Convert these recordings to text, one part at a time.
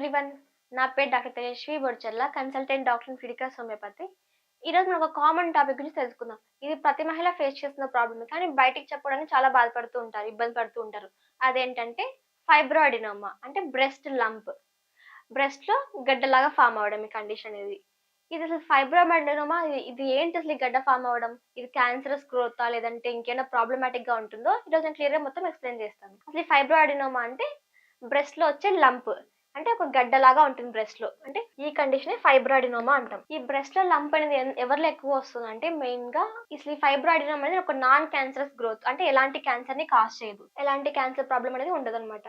Everyone. నా పేరు doctor Tejaswi Bodcharla, consultant doctor in Fidicus homeopathy. ఈరోజు మనం ఒక కామన్ టాపిక్ గురించి తెలుసుకుందాం. ఇది ప్రతి మహిళ ఫేస్ చేస్తున్న ప్రాబ్లమే. కానీ బయటికి చెప్పడానికి చాలా బాధపడుతూ ఉంటారు, ఇబ్బంది పడుతూ ఉంటారు. అదేంటంటే ఫైబ్రోఅడినోమా అంటే బ్రెస్ట్ లంప్. బ్రెస్ట్‌లో గడ్డలాగా ఫార్మ్ అవ్వడం ఈ కండిషన్ ఇది. ఇది అసలు ఫైబ్రోఅడినోమా ఇది ఏంటి అసలు ఈ గడ్డ ఫార్మ్ అవ్వడం? ఇది క్యాన్సరస్ గ్రోతా? లేదంటే ఇంకేమైనా ప్రాబ్లమాటిక్‌గా ఉంటుందో ఈరోజు నేను క్లియర్‌గా మొత్తం ఎక్స్‌ప్లెయిన్ చేస్తాను. అసలు ఈ ఫైబ్రోఅడినోమా అంటే బ్రెస్ట్‌లో వచ్చే లంప్. అంటే ఒక గడ్డలాగా ఉంటుంది బ్రెస్ట్‌లో. అంటే ఈ కండిషనే ఫైబ్రోఅడినోమా అంటాం. ఈ బ్రెస్ట్‌లో లంప్ అనేది ఎవరిలో ఎక్కువ వస్తుందంటే మెయిన్‌గా అసలు ఈ ఫైబ్రోఅడినోమా అనేది ఒక నాన్ క్యాన్సరస్ గ్రోత్. అంటే ఎలాంటి క్యాన్సర్‌ని కాజ్ చేయదు. ఎలాంటి క్యాన్సర్ ప్రాబ్లమ్ అనేది ఉండదనమాట.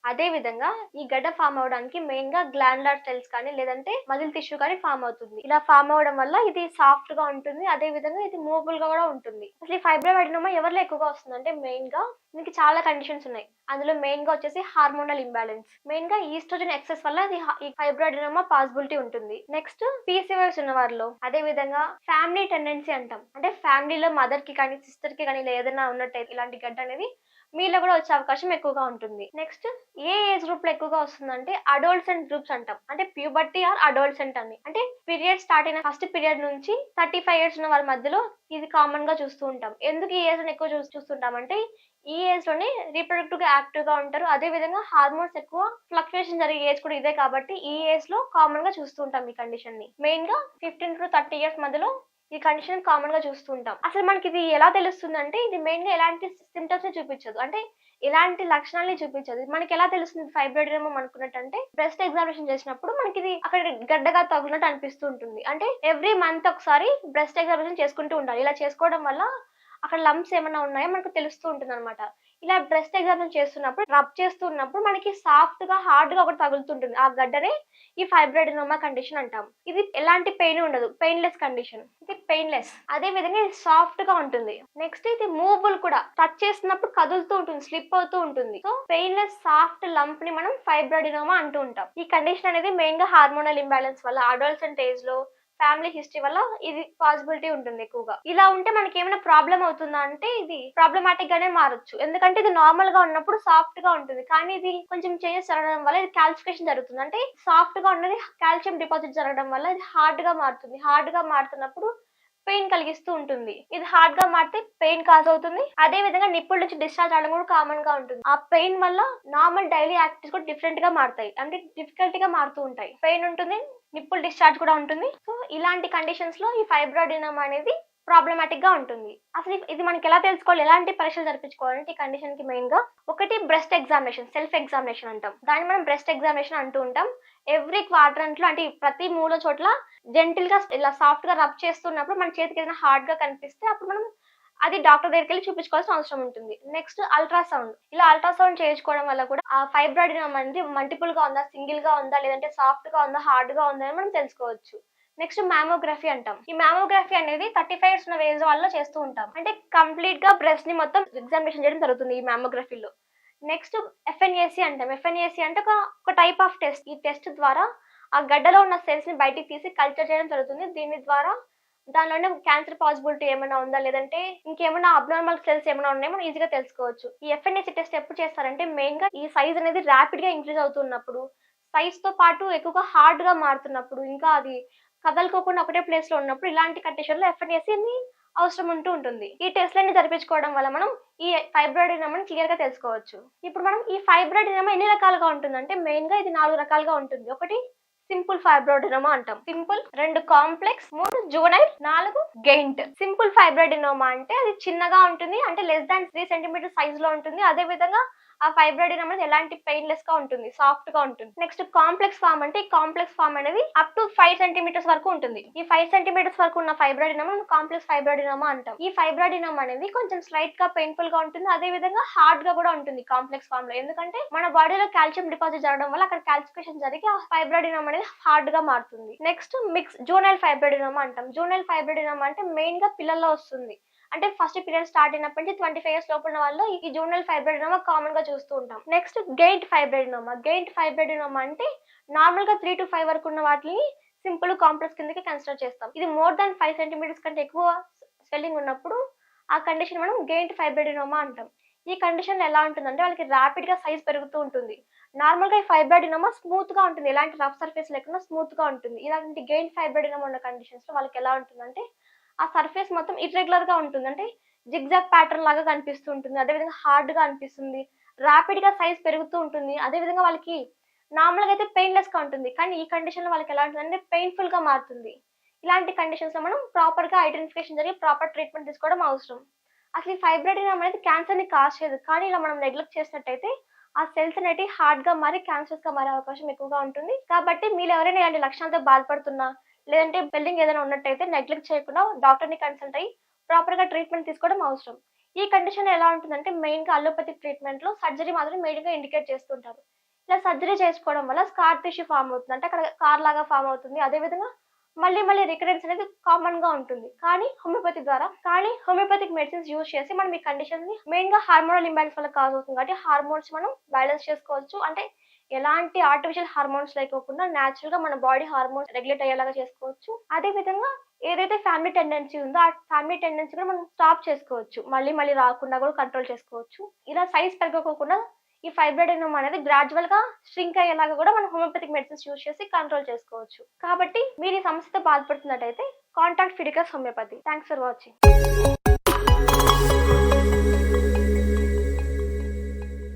అదే విధంగా ఈ గడ్డ ఫార్మ్ అవ్వడానికి మెయిన్‌గా గ్లాండ్యులర్ సెల్స్ కానీ లేదంటే మజిల్ టిష్యూ కానీ ఫార్మ్ అవుతుంది. ఇలా ఫార్మ్ అవ్వడం వల్ల ఇది సాఫ్ట్‌గా ఉంటుంది. అదే విధంగా ఇది మూవబుల్‌గా కూడా ఉంటుంది. అసలు ఈ ఫైబ్రోఅడినోమా ఎవరిలో ఎక్కువగా వస్తుందంటే మెయిన్‌గా దీనికి చాలా కండిషన్స్ ఉన్నాయి. అందులో మెయిన్‌గా వచ్చేసి హార్మోనల్ ఇంబాలెన్స్. మెయిన్‌గా ఈస్ట్రోజన్ ఎక్సెస్ వల్ల ఈ ఫైబ్రోఅడినోమా పాసిబిలిటీ ఉంటుంది. నెక్స్ట్ పీసీఓఎస్ ఉన్న వారిలో, అదే విధంగా ఫ్యామిలీ టెండెన్సీ అంటాం. అంటే ఫ్యామిలీలో మదర్‌కి కానీ, సిస్టర్‌కి కానీ ఇలా ఏదైనా ఉన్నట్టయితే ఇలాంటి గడ్డ అనేది మీలో కూడా వచ్చే అవకాశం ఎక్కువగా ఉంటుంది. నెక్స్ట్ ఏ ఏజ్ గ్రూప్‌లో ఎక్కువగా వస్తుందంటే అడోలసెంట్ గ్రూప్స్ అంటాం. అంటే ప్యూబర్టీ ఆర్ అడోలసెంట్ అని. అంటే పీరియడ్ స్టార్ట్ అయిన ఫస్ట్ పీరియడ్ నుంచి 35 ఇయర్స్ ఉన్న వాళ్ళ మధ్యలో ఇది కామన్‌గా చూస్తూ ఉంటాం. ఎందుకు ఈ ఏజ్‌లోనే ఎక్కువ చూస్తుంటామంటే ఈ ఏజ్‌లోనే రీప్రొడక్టివ్‌గా యాక్టివ్‌గా ఉంటారు. అదే విధంగా హార్మోన్స్ ఎక్కువ ఫ్లక్చుయేషన్ జరిగే ఏజ్ కూడా ఇదే కాబట్టి ఈ ఏజ్‌లో కామన్‌గా చూస్తూ ఉంటాం ఈ కండిషన్‌ని. మెయిన్‌గా 15-30 ఇయర్స్ మధ్యలో ఈ కండిషన్ కామన్‌గా చూస్తూ ఉంటాం. అసలు మనకిది ఎలా తెలుస్తుందంటే ఇది మెయిన్‌గా ఎలాంటి సింప్టమ్స్‌ని చూపించదు. అంటే ఎలాంటి లక్షణాల్ని చూపించదు. మనకెలా తెలుస్తుంది ఫైబ్రోయిడ్ అనుకున్నట్టంటే బ్రెస్ట్ ఎగ్జామినేషన్ చేసినప్పుడు మనకిది అక్కడ గడ్డగా తగిలినట్టు అనిపిస్తూ ఉంటుంది. అంటే ఎవ్రీ మంత్ ఒకసారి బ్రెస్ట్ ఎగ్జామినేషన్ చేసుకుంటూ ఉండాలి. ఇలా చేసుకోవడం వల్ల అక్కడ లంప్స్ ఏమన్నా ఉన్నాయో మనకు తెలుస్తూ ఉంటుందన్నమాట. ఇలా బ్రెస్ట్ ఎగ్జామినేషన్ చేస్తున్నప్పుడు రబ్ చేస్తున్నప్పుడు మనకి సాఫ్ట్‌గా, హార్డ్‌గా ఒకటి తగులుతుంటుంది. ఆ గడ్డనే ఈ ఫైబ్రోయిడినోమా కండిషన్ అంటాం. ఇది ఎలాంటి పెయిన్ ఉండదు. Painless condition. ఇది పెయిన్‌లెస్. అదే విధంగా ఇది సాఫ్ట్‌గా ఉంటుంది. నెక్స్ట్ ఇది మూవబుల్ కూడా. టచ్ చేసినప్పుడు కదులుతూ ఉంటుంది. స్లిప్ అవుతూ ఉంటుంది. సో పెయిన్‌లెస్ సాఫ్ట్ లంప్‌ని మనం ఫైబ్రోయిడినోమా అంటూ ఉంటాం. ఈ కండిషన్ అనేది మెయిన్‌గా హార్మోనల్ ఇంబాలెన్స్ వల్ల అడోలసెంట్ ఏజ్‌లో ఫ్యామిలీ హిస్టరీ వల్ల ఇది పాసిబిలిటీ ఉంటుంది ఎక్కువగా. ఇలా ఉంటే మనకేమైనా ప్రాబ్లమ్ అవుతుందా అంటే ఇది ప్రాబ్లమాటిక్ గానే మారొచ్చు. ఎందుకంటే ఇది నార్మల్ గా ఉన్నప్పుడు సాఫ్ట్ గా ఉంటుంది. కానీ ఇది కొంచెం చేంజెస్ జరగడం వల్ల ఇది కాల్సిఫికేషన్ జరుగుతుంది. అంటే సాఫ్ట్ గా ఉన్నది కాల్షియం డిపాజిట్ జరగడం వల్ల ఇది హార్డ్ గా మారుతుంది. హార్డ్ గా మారుతున్నప్పుడు పెయిన్ కలిగిస్తూ ఉంటుంది. ఇది హార్డ్ గా మారితే పెయిన్ కాజ్ అవుతుంది. అదే విధంగా నిప్పుల నుంచి డిశ్చార్జ్ అవ్వడం కూడా కామన్ గా ఉంటుంది. ఆ పెయిన్ వల్ల నార్మల్ డైలీ యాక్టివిటీస్ కూడా డిఫరెంట్ గా మారుతాయి. అంటే డిఫికల్టీగా మారుతూ ఉంటాయి. పెయిన్ ఉంటుంది, నిప్పుల్ డిశ్చార్జ్ కూడా ఉంటుంది. సో ఇలాంటి కండిషన్స్ లో ఈ ఫైబ్రోయిడినోమా అనేది ప్రాబ్లమాటిక్ గా ఉంటుంది. అసలు ఇది మనకి ఎలా తెలుసుకోవాలి, ఎలాంటి పరీక్షలు జరిపించుకోవాలంటే ఈ కండిషన్ కి మెయిన్ గా ఒకటి బ్రెస్ట్ ఎగ్జామినేషన్, సెల్ఫ్ ఎగ్జామినేషన్ అంటాం. దాన్ని మనం బ్రెస్ట్ ఎగ్జామినేషన్ అంటూ ఉంటాం. ఎవ్రీ క్వాడ్రంట్ లో అంటే ప్రతి మూల చోట్ల జెంటిల్ గా ఇలా సాఫ్ట్ గా రబ్ చేస్తున్నప్పుడు మన చేతికి ఏదైనా హార్డ్ గా కనిపిస్తే అప్పుడు మనం అది డాక్టర్ దగ్గరికి వెళ్ళి చూపించుకోవాల్సిన అవసరం ఉంటుంది. Next ultrasound. ఇలా అల్ట్రాసౌండ్ చేయించుకోవడం వల్ల కూడా ఆ ఫైబ్రాయిడినోమా అనేది మల్టిపుల్ గా ఉందా, సింగిల్ గా ఉందా, లేదంటే సాఫ్ట్ గా ఉందా, హార్డ్ గా ఉందా అని మనం తెలుసుకోవచ్చు. నెక్స్ట్ మ్యామోగ్రఫీ అంటాం. ఈ మ్యామోగ్రఫీ అనేది 35 ఇయర్స్ ఉన్న ఏజ్ వాళ్ళలో చేస్తూ ఉంటాం. అంటే కంప్లీట్ గా బ్రెస్ట్ ని మొత్తం ఎగ్జామినేషన్ చేయడం జరుగుతుంది ఈ మ్యామోగ్రఫీలో. నెక్స్ట్ ఎఫ్ఎన్ఏసి అంటాం. ఎఫ్ఎన్ఏసి అంటే ఒక టైప్ ఆఫ్ టెస్ట్. ఈ టెస్ట్ ద్వారా ఆ గడ్డలో ఉన్న సెల్స్ ని బయటికి తీసి కల్చర్ చేయడం జరుగుతుంది. దీని ద్వారా దానిలోనే క్యాన్సర్ పాసిబిలిటీ ఏమైనా ఉందా, లేదంటే ఇంకేమైనా అబ్నార్మల్ సెల్స్ ఏమైనా ఉన్నాయో మనం ఈజీగా తెలుసుకోవచ్చు. ఈ ఎఫ్ఎన్ఏసి టెస్ట్ ఎప్పుడు చేస్తారంటే మెయిన్ గా ఈ సైజ్ అనేది ర్యాపిడ్ గా ఇంక్రీజ్ అవుతున్నప్పుడు, సైజ్ తో పాటు ఎక్కువగా హార్డ్ గా మారుతున్నప్పుడు, ఇంకా అది కదలుకోకుండా ఒకటే ప్లేస్ లో ఉన్నప్పుడు ఇలాంటి కండిషన్ లో ఎఫ్ఎన్ఏసి అవసరం ఉంటుంది. ఈ టెస్ట్‌లన్నీ జరిపించుకోవడం వల్ల మనం ఈ ఫైబ్రాయిడినోమాని క్లియర్ గా తెలుసుకోవచ్చు. ఇప్పుడు మనం ఈ ఫైబ్రాయిడినోమా ఎన్ని రకాలుగా ఉంటుందంటే మెయిన్ గా ఇది 4 రకాలుగా ఉంటుంది. ఒకటి సింపుల్ ఫైబ్రోయిడినోమా అంటాం. Simple, 2 complex, 3 juvenile, 4 giant. Simple fibroadenoma అంటే అది చిన్నగా ఉంటుంది. అంటే లెస్ దాన్ 3 సెంటీమీటర్ సైజ్ లో ఉంటుంది. అదే విధంగా ఆ ఫైబ్రోయిడినోమా అనేది ఎలాంటి పెయిన్‌లెస్ గా ఉంటుంది. సాఫ్ట్ గా ఉంటుంది. నెక్స్ట్ కాంప్లెక్స్ ఫార్మ్ అంటే ఈ కాంప్లెక్స్ ఫార్మ్ అనేది అప్ టు 5 సెంటీమీటర్స్ వరకు ఉంటుంది. ఈ 5 సెంటీమీటర్స్ వరకు ఉన్న ఫైబ్రోయిడినోమా మనం కాంప్లెక్స్ ఫైబ్రోయిడినోమా అంటాం. ఈ ఫైబ్రోయిడినోమా అనేది కొంచెం స్లైట్ గా పెయిన్ఫుల్ గా ఉంటుంది. అదే విధంగా హార్డ్ గా కూడా ఉంటుంది కాంప్లెక్స్ ఫార్మ్ లో. ఎందుకంటే మన బాడీలో కాల్షియం డిపాజిట్ జరగడం వల్ల అక్కడ కాల్సిఫికేషన్ జరిగి ఆ ఫైబ్రోయిడినోమా అనేది హార్డ్ గా మారుతుంది. నెక్స్ట్ మిక్స్ జూనైల్ ఫైబ్రోయిడినోమా అంటాం. జూనైల్ ఫైబ్రోయిడినోమా అంటే మెయిన్ గా పిల్లల్లో వస్తుంది. అంటే ఫస్ట్ పీరియడ్ స్టార్ట్ అయినప్పటి నుంచి 25 ఇయర్స్ లోపు ఉన్న వాళ్ళు ఈ జూనల్ ఫైబ్రోయిడినోమా కామన్ గా చూస్తూ ఉంటాం. Next giant fibroadenoma. Giant fibroadenoma అంటే నార్మల్ గా 3-5 వరకు ఉన్న వాటిని సింపుల్ కాంప్లెక్స్ కిందకి కన్సిడర్ చేస్తాం. ఇది మోర్ దాన్ 5 సెంటీమీటర్స్ కంటే ఎక్కువ స్వెల్లింగ్ ఉన్నప్పుడు ఆ కండిషన్ మనం గెయింట్ ఫైబ్రోయిడినోమా అంటాం. ఈ కండిషన్ ఎలా ఉంటుందంటే వాళ్ళకి ర్యాపిడ్‌గా సైజ్ పెరుగుతూ ఉంటుంది. నార్మల్‌గా ఈ ఫైబ్రాయిడినోమా స్మూత్‌గా ఉంటుంది. ఎలాంటి రఫ్ సర్ఫేస్ లేకుండా స్మూత్‌గా ఉంటుంది. ఇలాంటి గెయిన్ ఫైబ్రాయిడినోమా ఉన్న కండిషన్స్‌లో వాళ్ళకి ఎలా ఉంటుందంటే, ఆ సర్ఫేస్ మొత్తం ఇర్రెగ్యులర్‌గా ఉంటుంది. అంటే జిగ్‌జాగ్ ప్యాటర్న్ లాగా కనిపిస్తూ ఉంటుంది. అదేవిధంగా హార్డ్‌గా అనిపిస్తుంది. ర్యాపిడ్‌గా సైజ్ పెరుగుతూ ఉంటుంది. అదేవిధంగా వాళ్ళకి నార్మల్‌గా అయితే పెయిన్‌లెస్‌గా ఉంటుంది. కానీ ఈ కండిషన్‌లో వాళ్ళకి ఎలా ఉంటుందంటే పెయిన్‌ఫుల్‌గా మారుతుంది. ఇలాంటి కండిషన్స్‌లో మనం ప్రాపర్‌గా ఐడెంటిఫికేషన్ జరిగి ప్రాపర్ ట్రీట్మెంట్ తీసుకోవడం అవసరం. అసలు ఈ ఫైబ్రాయిడినం అనేది క్యాన్సర్‌ని కాజ్ చేయదు. కానీ ఇలా మనం నెగ్లెక్ట్ చేసినట్టయితే ఆ సెల్స్ అనేటివి హార్డ్‌గా మారి క్యాన్సర్స్‌గా మారే అవకాశం ఎక్కువగా ఉంటుంది. కాబట్టి మీరు ఎవరైనా ఇలాంటి లక్షణాలతో బాధపడుతున్నా, లేదంటే పెల్డింగ్ ఏదైనా ఉన్నట్టయితే నెగ్లెక్ట్ చేయకుండా డాక్టర్‌ని కన్సల్ట్ అయ్యి ప్రాపర్‌గా ట్రీట్మెంట్ తీసుకోవడం అవసరం. ఈ కండిషన్ ఎలా ఉంటుందంటే మెయిన్‌గా అలోపతిక్ ట్రీట్మెంట్‌లో సర్జరీ మాత్రం మెయిన్‌గా ఇండికేట్ చేస్తుంటారు. ఇలా సర్జరీ చేసుకోవడం వల్ల స్కార్ టిష్యూ ఫార్మ్ అవుతుంది. అంటే అక్కడ స్కార్ లాగా ఫార్మ్ అవుతుంది. అదే విధంగా మళ్ళీ మళ్ళీ రికరెన్స్ అనేది కామన్‌గా ఉంటుంది. కానీ హోమియోపతిక్ మెడిసిన్స్ యూజ్ చేసి మనం ఈ కండిషన్‌ని మెయిన్‌గా హార్మోనల్ ఇంబాలెన్స్ వల్ల కాజ్ అవుతుంది కాబట్టి హార్మోన్స్ మనం బ్యాలెన్స్ చేసుకోవచ్చు. అంటే ఎలాంటి ఆర్టిఫిషియల్ హార్మోన్స్ లేకోకుండా నేచురల్‌గా మన బాడీ హార్మోన్స్ రెగ్యులేట్ అయ్యేలాగా చేసుకోవచ్చు. అదే విధంగా ఏదైతే ఫ్యామిలీ టెండెన్సీ ఉందో ఆ ఫ్యామిలీ టెండెన్సీ కూడా మనం స్టాప్ చేసుకోవచ్చు. మళ్ళీ మళ్ళీ రాకుండా కూడా కంట్రోల్ చేసుకోవచ్చు. ఇలా సైజ్ పెరగకోకుండా ఈ ఫైబ్రాయిడినం అనేది గ్రాడ్యువల్‌గా ష్రింక్ అయ్యేలాగా కూడా మనం హోమియోపతిక్ మెడిసిన్స్ యూజ్ చేసి కంట్రోల్ చేసుకోవచ్చు. కాబట్టి మీరు ఈ సమస్యతో బాధపడుతున్నట్టయితే contact Fidicus homeopathy. Thanks for watching.